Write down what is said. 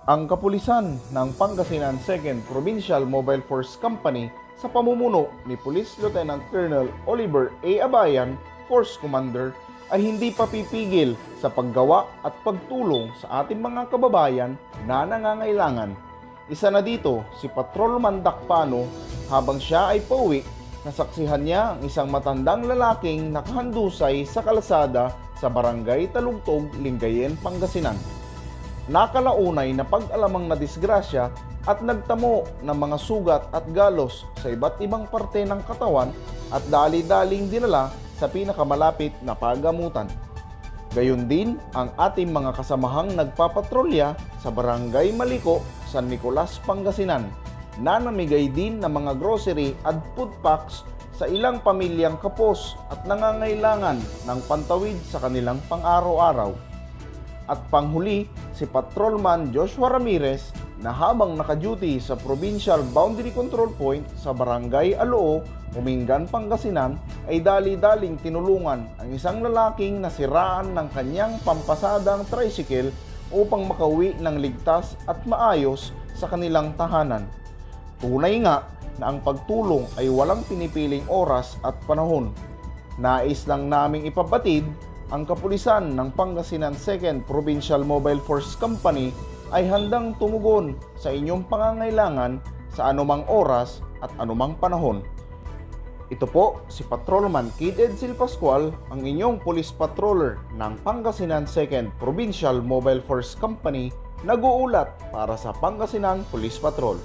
Ang kapulisan ng Pangasinan 2nd Provincial Mobile Force Company sa pamumuno ni Police Lieutenant Colonel Oliver A. Abayan, Force Commander, ay hindi pa pipigil sa paggawa at pagtulong sa ating mga kababayan na nangangailangan. Isa na dito si Patrolman Dakpano. Habang siya ay pauwi, nasaksihan niya ang isang matandang lalaking nakahandusay sa kalsada sa barangay Talugtog, Lingayen, Pangasinan. Nakalaunay na pag-alamang na disgrasya at nagtamo ng mga sugat at galos sa iba't ibang parte ng katawan at dali-daling dinala sa pinakamalapit na pagamutan. Gayon din ang ating mga kasamahang nagpapatrolya sa barangay Maliko, San Nicolas, Pangasinan, na namigay din ng mga grocery at food packs sa ilang pamilyang kapos at nangangailangan ng pantawid sa kanilang pang-araw-araw. At panghuli, si Patrolman Joshua Ramirez na habang naka-duty sa Provincial Boundary Control Point sa Barangay Aloo, Umingan, Pangasinan, ay dali-daling tinulungan ang isang lalaking nasiraan ng kanyang pampasadang tricycle upang makauwi ng ligtas at maayos sa kanilang tahanan. Tunay nga na ang pagtulong ay walang pinipiling oras at panahon. Nais lang naming ipabatid ang kapulisan ng Pangasinan 2nd Provincial Mobile Force Company ay handang tumugon sa inyong pangangailangan sa anumang oras at anumang panahon. Ito po si Patrolman Kid Edsel Pascual, ang inyong police patroller ng Pangasinan 2nd Provincial Mobile Force Company, nag-uulat para sa Pangasinan Police Patrol.